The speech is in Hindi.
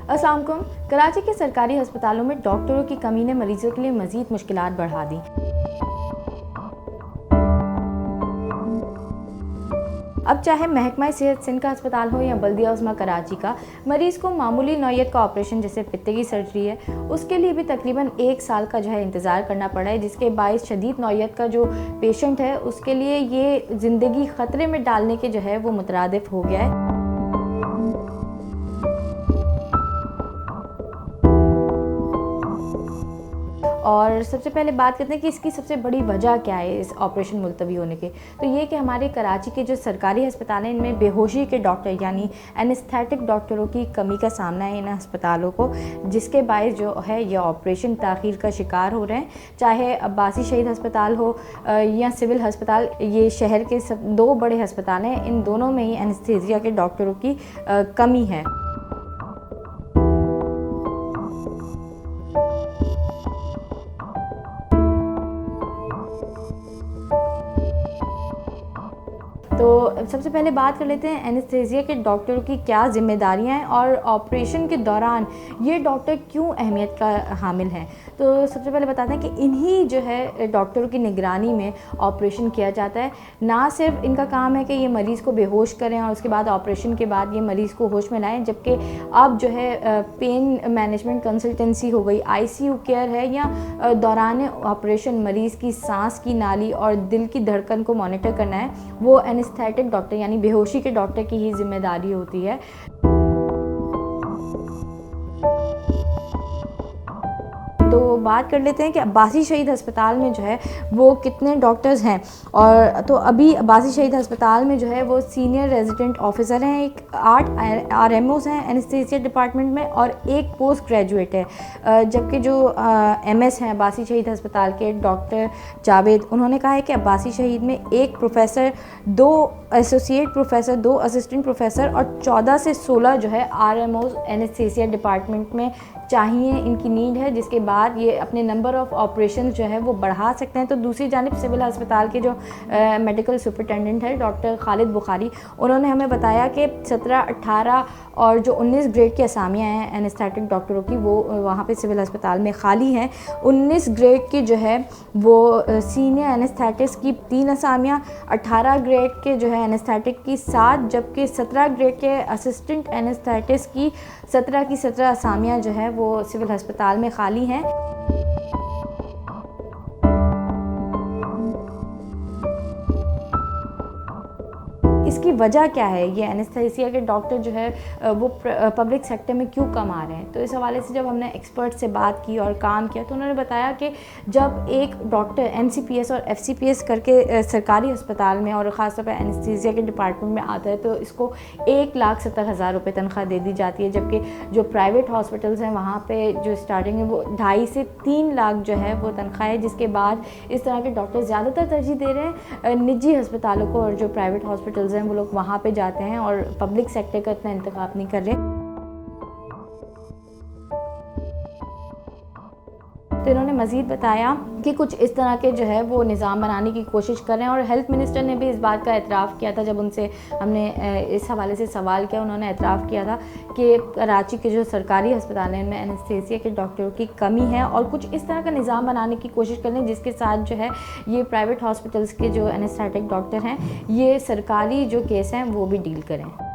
अस्सलाम वालेकुम। कराची के सरकारी अस्पतालों में डॉक्टरों की कमी ने मरीजों के लिए मज़ीद मुश्किलात बढ़ा दी। अब चाहे महकमा सेहत सिंध का अस्पताल हो या बल्दिया उस्मा कराची का, मरीज़ को मामूली नौयत का ऑपरेशन जैसे पित्ते की सर्जरी है, उसके लिए भी तकरीबन 1 साल का इंतज़ार करना पड़ा है, जिसके बायस शदीद नौयत का जो पेशेंट है उसके लिए ये ज़िंदगी ख़तरे में डालने के वो मुतरादिफ हो गया है। और सबसे पहले बात करते हैं कि इसकी सबसे बड़ी वजह क्या है इस ऑपरेशन मुलतवी होने के। तो ये कि हमारे कराची के जो सरकारी अस्पताल हैं इनमें बेहोशी के डॉक्टर यानी एनेस्थेटिक डॉक्टरों की कमी का सामना है इन अस्पतालों को, जिसके बायस जो है ये ऑपरेशन ताख़ीर का शिकार हो रहे हैं। चाहे अब्बासी शहीद अस्पताल हो या सिविल अस्पताल, ये शहर के 2 बड़े अस्पताल हैं, इन दोनों में ही एनेस्थीसिया के डॉक्टरों की कमी है। तो सबसे पहले बात कर लेते हैं एनेस्थीसिया के डॉक्टरों की क्या ज़िम्मेदारियां हैं और ऑपरेशन के दौरान ये डॉक्टर क्यों अहमियत का हामिल हैं। तो सबसे पहले बताते हैं कि इन्हीं डॉक्टरों की निगरानी में ऑपरेशन किया जाता है। ना सिर्फ इनका काम है कि ये मरीज़ को बेहोश करें और उसके बाद ऑपरेशन के बाद ये मरीज़ को होश में लाएँ, जबकि अब पेन मैनेजमेंट कंसल्टेंसी हो गई, ICU केयर है, या दौरान ऑपरेशन मरीज़ की सांस की नाली और दिल की धड़कन को मॉनिटर करना है, वो एनेस्थेटिक डॉक्टर यानी बेहोशी के डॉक्टर की ही जिम्मेदारी होती है। तो बात कर लेते हैं कि अब्बासी शहीद अस्पताल में वो कितने डॉक्टर्स हैं। और तो अभी अब्बासी शहीद अस्पताल में वो सीनियर रेजिडेंट ऑफिसर हैं, 8 RMOs हैं एनेस्थीसिया डिपार्टमेंट में और 1 पोस्ट ग्रेजुएट है। जबकि जो MS हैं अब्बासी शहीद अस्पताल के डॉक्टर जावेद, उन्होंने कहा है कि अब्बासी शहीद में 1 professor, 2 associate professor, 2 assistant professor और 14 से 16 RMOs एनेस्थीसिया डिपार्टमेंट में चाहिए, इनकी नीड है, जिसके बाद ये अपने नंबर ऑफ़ ऑपरेशन वो बढ़ा सकते हैं। तो दूसरी जानिब सिविल अस्पताल के जो मेडिकल सुपरिटेंडेंट है डॉक्टर खालिद बुखारी, उन्होंने हमें बताया कि 17, 18 और जो 19 ग्रेड की असामियाँ हैं एनेस्थेटिक डॉक्टरों की, वो वहाँ पे सिविल अस्पताल में खाली हैं। 19 ग्रेड की वो सीनियर एनेस्थेटिक्स की 3 असामियाँ, 18 ग्रेड के एनेस्थेटिक की 7, जबकि 17 ग्रेड के असिस्टेंट एनेस्थेटिक्स की 17 की 17 असामियाँ वो सिविल अस्पताल में खाली हैं। इसकी वजह क्या है, ये एनेस्थीसिया के डॉक्टर वो पब्लिक सेक्टर में क्यों कम आ रहे हैं। तो इस हवाले से जब हमने एक्सपर्ट से बात की और काम किया तो उन्होंने बताया कि जब एक डॉक्टर MCPS और FCPS करके सरकारी अस्पताल में और ख़ासतौर पर एनेस्थीसिया के डिपार्टमेंट में आता है तो इसको 1,70,000 रुपये तनख्वाह दे दी जाती है, जबकि जो प्राइवेट हॉस्पिटल्स हैं वहाँ पे जो स्टार्टिंग है वो 2.5 से 3 लाख वो तनख्वाह है। जिसके बाद इस तरह के डॉक्टर ज़्यादातर तरजीह दे रहे हैं निजी अस्पतालों को, और जो प्राइवेट हॉस्पिटल्स हैं वो लोग वहाँ पे जाते हैं और पब्लिक सेक्टर का इतना इंतखाब नहीं कर रहे। तो इन्होंने मज़ीद बताया कि कुछ इस तरह के वो निज़ाम बनाने की कोशिश कर रहे हैं। और हेल्थ मिनिस्टर ने भी इस बात का एतराफ़ किया था, जब उनसे हमने इस हवाले से सवाल किया, उन्होंने एतराफ़ किया था कि कराची के जो सरकारी अस्पताल हैं इनमें एनेस्थीसिया के डॉक्टरों की कमी है और कुछ इस तरह का निज़ाम बनाने की कोशिश कर रहे हैं जिसके साथ ये प्राइवेट हॉस्पिटल्स के जो एनेस्थेटिक डॉक्टर हैं ये सरकारी जो केस हैं वो भी डील करें।